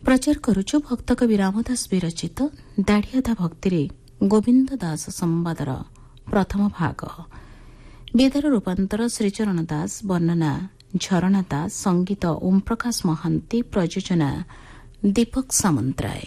प्रचार करुछु भक्त कवि रामदास विरचित दाढ़ियादा भक्ति गोविंद दास संवादर प्रथम भाग। वेदर रूपांतर श्रीचरण दास, वर्णना झरणा दास, संगीत ओम प्रकाश महांती, प्रयोजना दीपक सामंतराय।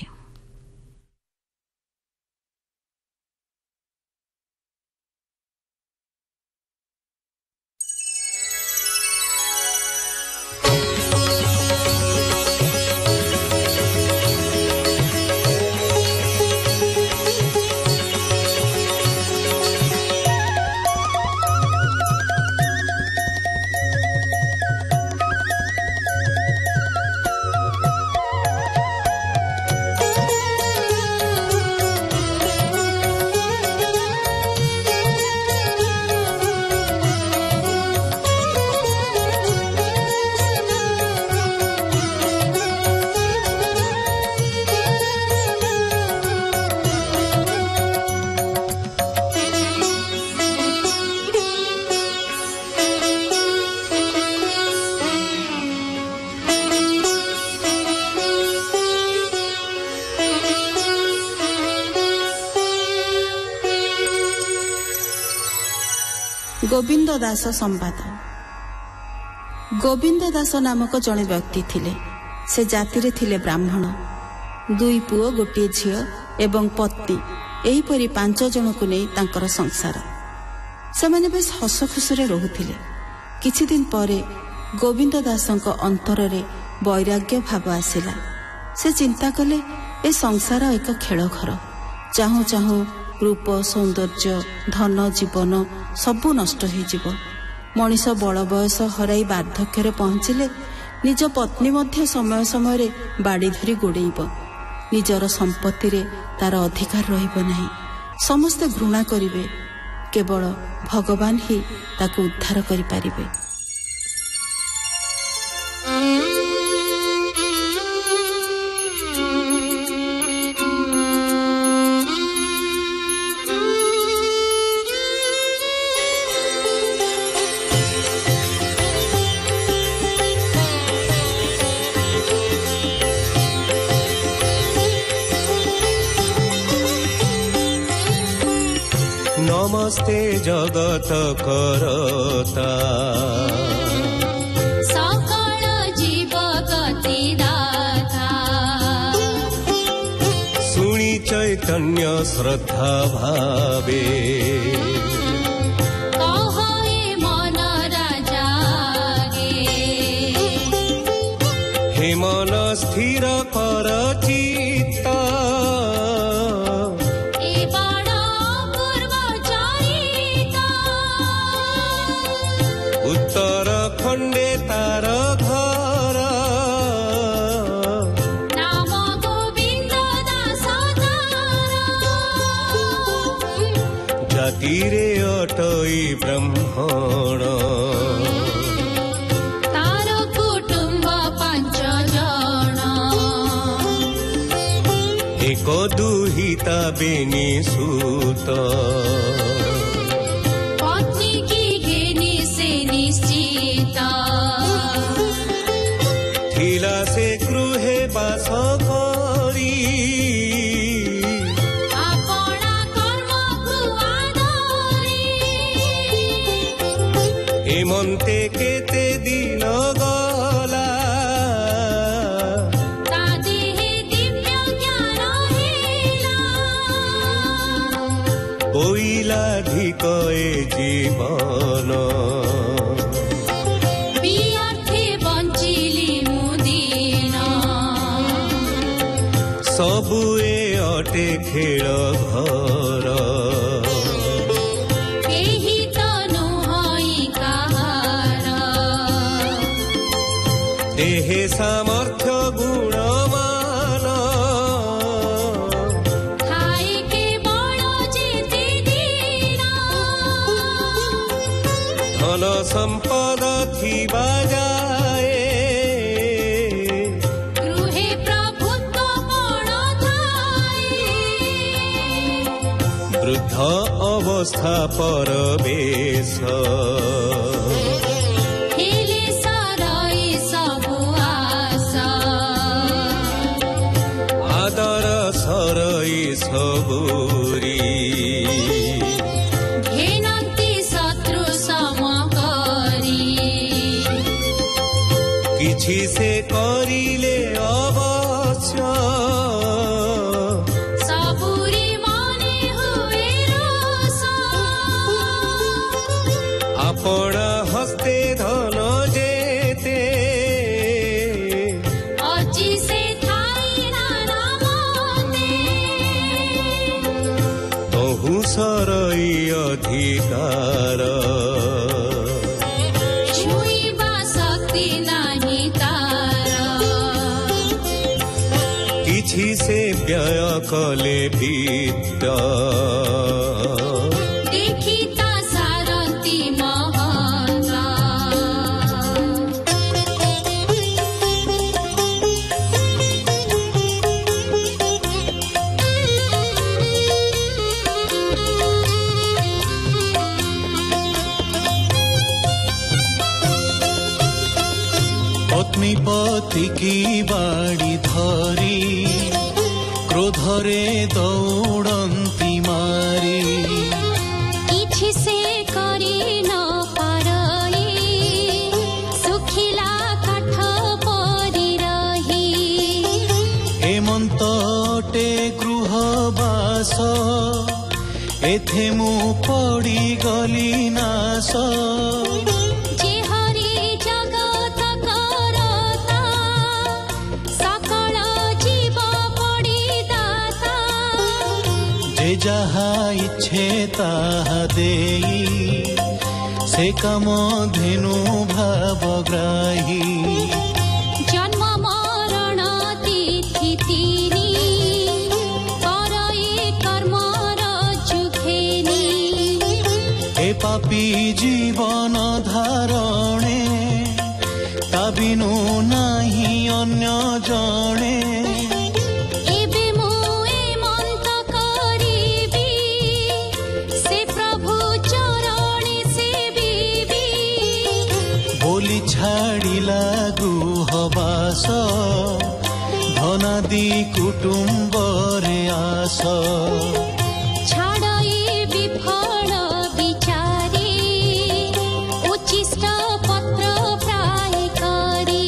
गोविंद दास संवाद। गोविंद दास नामक जड़े व्यक्ति थिले। से जाति रे थिले ब्राह्मण। 2 पुओ, 1 झियो एवं पत्नी, एहीपरि 5 जन को नहीं तांकर संसार। से माने बेस हस खुशी रोहुथिले। किछि दिन परे गोविंद दासंक अंतर रे वैराग्य भाव आसिला। से चिंता कले ए संसार एक खेल घर। चाहू चाहू रूप, सौंदर्य, धन, जीवन सबू नष्ट हो। मनीष बड़ बयस हराई वार्धक्य पहुंचले निज पत्नी मध्य समय समय बाड़ी धरी गोड़ेब। निजर संपत्ति रे तार अधिकार रहिब नाही। समस्ते घृणा करिवे, केवल भगवान ही ताको उद्धार करि पारिबे। नमस्ते जगत करता, सकल जीव गति दाता। सुनी चैतन्य श्रद्धा भावे, कहे मन राजा गे। हे मन स्थिर कर चित्त, उत्तराखंडे तार घर। नाम गोविंद दास जाति रे अटई ब्राह्मण। तार कुटुंब 5 जन। एक दुहिता बेनी सूत, थिला से गृहे बास करी। आपणा कर्म धरी। एमंते केते दिन गला, ता देहे दिव्य ज्ञान हेला। ओइलाधिक ए जीवन, सबु ए अटे खेल घर। केही त नुहई कहार। देहे सामर्थ्य गुणमान, खाई केवल जेते दिन। धन संपद थिबा जाए, वृद्ध अवस्था परवेश। हेले सरई सबु आशा। ସବୁରି ଘେନନ୍ତି ଶତ୍ରୁ ସମକରି କିଛି ସେ କରିଲେ ଅବଶ୍ୟ ସବୁରି ମନେ ହୁଏ ରୋଷ ଆପଣ ହସ୍ତେ ଧନ ଯେତେ ଅଜି ସେ ଥାଇ ନାମତେ ତହୁ ସରଇ ଅଧିକାର ଛୁଇଁବା ଶକ୍ତି ନାହିଁ ତାର କିଛି ସେ ବ୍ୟୟ କଲେ ବିତ୍ତ ଦେଖି ତା ସାରନ୍ତି ମହନ୍ତ पत्नी पति की बाड़ी धरी क्रोधरे दौड़ंती मारी କିଛି ସେ କରି ନ ପାରଇ ଶୁଖିଲା କାଠ ପରି ରହି हेमंतटे गृहवास एथे मु पड़ी गली नाश ଯେ ହରି ଜଗତ କରତା ସକଳ ଜୀବ ପଡ଼ିଦାତା जे जहा इच्छे ताहा देई से काम धेनु भावग्राही ଜନ୍ମ ମରଣ ତିଥି ତିନି କରଇ କର୍ମର ଯୁଖେନି ए पापी जीवन धारणे ता बिनु नाही अन्य जणे ଏବେ ମୁଁ ଏ ମନ୍ତ କରିବି ସେ ପ୍ରଭୁ ଚରଣେ ସେବିବି बोली छाड़िला गृहवास धनादि कुटुंब रे आस ଛାଡ଼ଇ ବିଫଳ ବିଚାରି ଉଚ୍ଚିଷ୍ଟ ପତ୍ର ପ୍ରାୟ କରି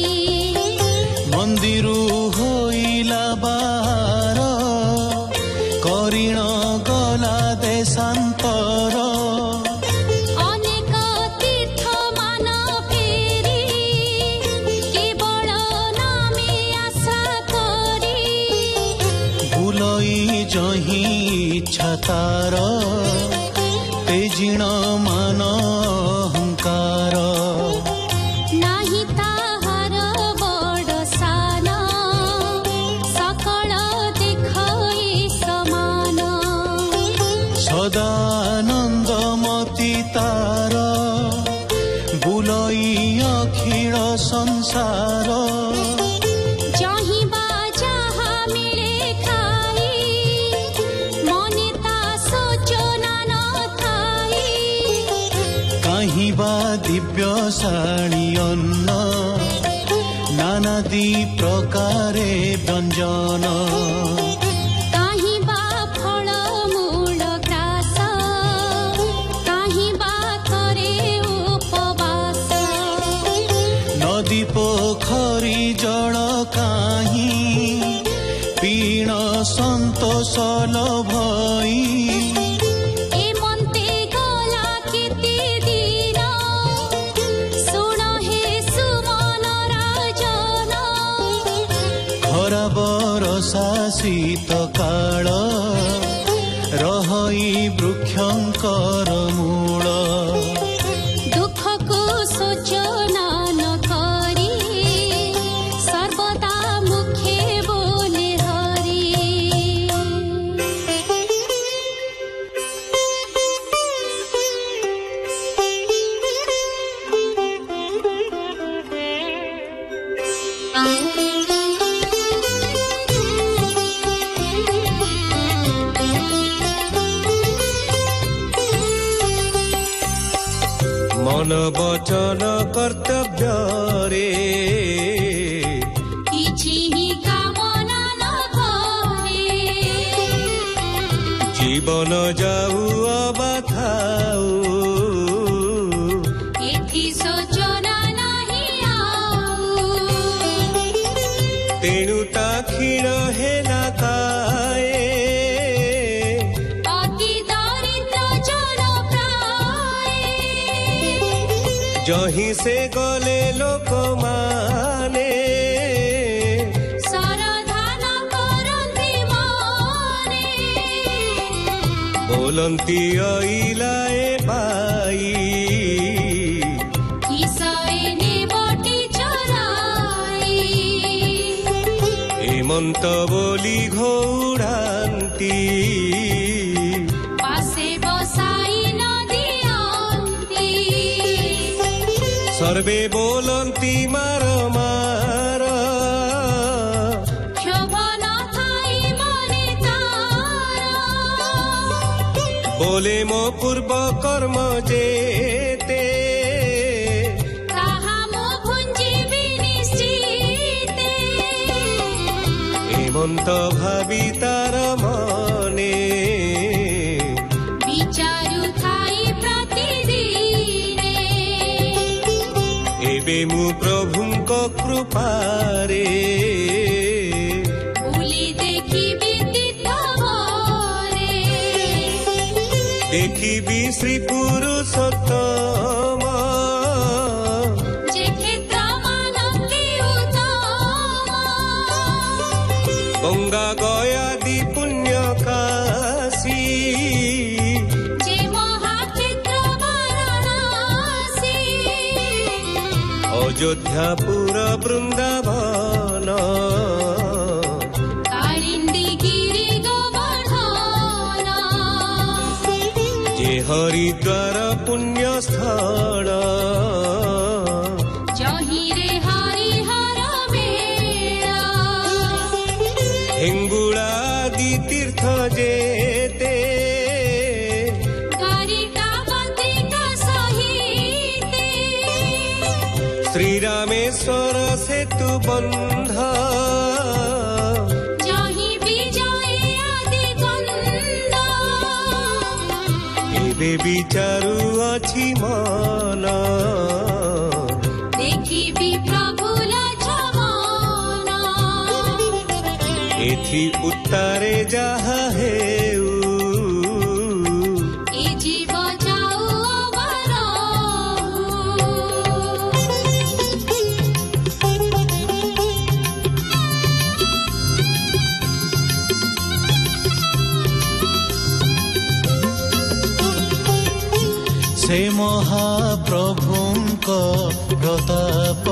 मंदिरु होइला बार करिण गला देशांतर ଅନେକ ତୀର୍ଥ ମାନ ଫେରି କେବଳ ନାମେ ଆଶା କରି भूलई जही इच्छा तार तेजिण मान अहंकार ନାହିଁ ତାହାର ବଡ଼ ସାନ ସକଳ ଦେଖଇ ସମାନ सदानंदमती तार बुलई अखिल संसार ଚାହିଁବା ଯାହା ମିଳେ ଖାଇ ମନେ ତା ଶୋଚନା ନ ଥାଇ कहीं बा दिव्यशाणी अन्न नानादि प्रकारे व्यंजन କାହିଁ ବା ଫଳ ମୂଳ ଗ୍ରାସ କାହିଁ ବା କରେ ଉପବାସ नदी पोखरी जल काहीं पीण संतोष लभई ଏ ମନ୍ତେ ଗଲା କେତେ ଦିନ ଶୁଣ ହେ ସୁମନ ରାଜନ खरा बरसा शीत काल रहई वृक्षंकर मूल ଦୁଃଖକୁ ଶୋଚନା ନ କରି ସର୍ବଦା ମୁଖେ ବୋଲେ ହରି ମନ ବଚନ କର୍ତ୍ତବ୍ୟରେ କିଛି ହିଁ କାମନା ନ କରେ ଜୀବନ ଯାଉ ଅବା ଥାଉ ଏଥି ସୋଚନା ନାହିଁ ଆଉ ତେଣୁ ତା କ୍ଷୀଣ ହେଲା କାଏ ଅତି ଦରିଦ୍ର ଜନ ପ୍ରାୟ ଯହିଁ ସେ ଗଲେ ଲୋକମାନେ ସରଧାନ କରନ୍ତି ମନେ ବୋଲନ୍ତି ଅଇଲା ଏ ବାଇ କିସଏନେ ବଟି ଚରାଇ ହେମନ୍ତ ବୋଲି ଘୋଡ଼ାନ୍ତି ପାଶେ ବସାଇ ନ ଦିଅନ୍ତି ସର୍ବେ ବୋଲନ୍ତି ମାର ମାର କ୍ଷୋଭ ନ ଥାଇ ମନେ ତାର ବୋଲେ ମୋ ପୂର୍ବ କର୍ମ ଯେତେ ତାହା ମୁଁ ଭୁଞ୍ଜିବି ନିଶ୍ଚିତେ ହେମନ୍ତ ଭାବି ତାର ମନେ ବିଚାରୁ ଥାଇ ପ୍ରତିଦିନେ ଏବେ ମୁଁ ପ୍ରଭୁଙ୍କ କୃପାରେ ବୁଲି ଦେଖିବି ତୀର୍ଥରେ ଦେଖିବି ଶ୍ରୀ ପୁରୁଷୋତ୍ତମ ଯେ କ୍ଷେତ୍ର ମାନନ୍ତି ଉତ୍ତମ ଗଙ୍ଗା ଗୟାଦି ପୁଣ୍ୟ କାଶୀ ଯେ ମହାକ୍ଷେତ୍ର ବାରାଣସୀ ଅଯୋଧ୍ୟାପୁର ବୃନ୍ଦାବନ କାଳିନ୍ଦୀ ଗିରି ଗୋବର୍ଦ୍ଧନ ଯେ ହରିଦ୍ୱାର ପୁଣ୍ୟ ସ୍ଥଳ ଜହିରେ ହରିହର ବେଳା ହିଙ୍ଗୁଳାଦି ତୀର୍ଥ ଯେତେ କାରିକା ବଦ୍ରିକା ସହିତେ ଶ୍ରୀରାମେଶ୍ୱର ସେତୁ ବନ୍ଧ ଜହି ବିଜୟ ଆଦି କନ୍ଦ ଏବେ ବିଚାରୁ ଅଛି ମନ ଦେଖିବି ପ୍ରଭୁ ଲକ୍ଷ୍ମଣ ଏଥି ଉତ୍ତାରେ ଯାହା ହେଉ ଏ ଜୀବ ଯାଉ ଅବରହୁ ସେ ମହାପ୍ରଭୁଙ୍କ ପ୍ରତାପ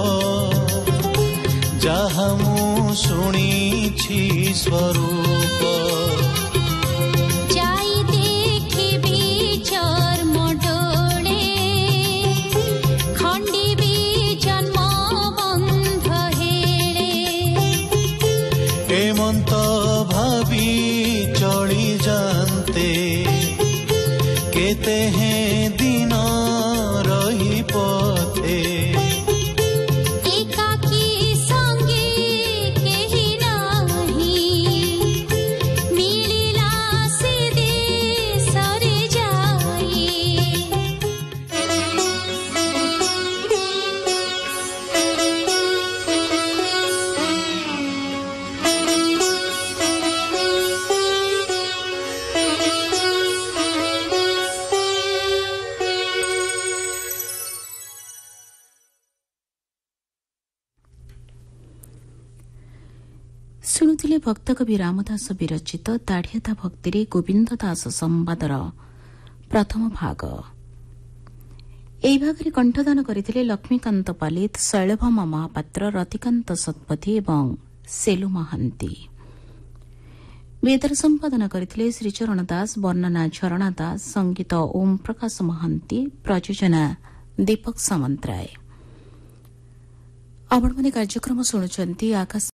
ଯାହା ମୁଁ ଶୁଣିଛି ସ୍ୱରୂପ ଯାଇ ଦେଖିବି ଚର୍ମ ଡୋଳେ ଖଣ୍ଡିବି ଜନ୍ମ ବନ୍ଧ ହେଳେ ହେମନ୍ତ ଭାବି ଚଳି ଯାନ୍ତେ କେତେ ହେଁ ଦିନ ରହି ପଥେ ଏକାକୀ ସଙ୍ଗେ କେହି ନାହିଁ ମିଳିଲା ସେ ଦେଶରେ ଯାଇ ଶୁଣୁଥିଲେ ଭକ୍ତକବି ରାମଦାସ ବିରଚିତ ଦାଢ଼ିଆତା ଭକ୍ତିରେ ଗୋବିନ୍ଦ ଦାସ ସମ୍ବାଦର ପ୍ରଥମ ଭାଗ। ଏହି ଭାଗରେ କଣ୍ଠଦାନ କରିଥିଲେ ଲକ୍ଷ୍ମୀକାନ୍ତ ପାଲିତ, ଶୈଳଭାମା ମହାପାତ୍ର, ରତିକାନ୍ତ ଶତପଥୀ ଏବଂ ସେଲୁ ମହାନ୍ତି। ବେଦର ସମ୍ପାଦନ କରିଥିଲେ ଶ୍ରୀଚରଣ ଦାସ, ବର୍ଣ୍ଣନା ଝରଣା ଦାସ, ସଙ୍ଗୀତ ଓମ୍ ପ୍ରକାଶ ମହାନ୍ତି, ପ୍ରଯୋଜନା ଦୀପକ ସାମନ୍ତରାୟ। ଆପଣମାନେ କାର୍ଯ୍ୟକ୍ରମ ଶୁଣୁଛନ୍ତି ଆକାଶ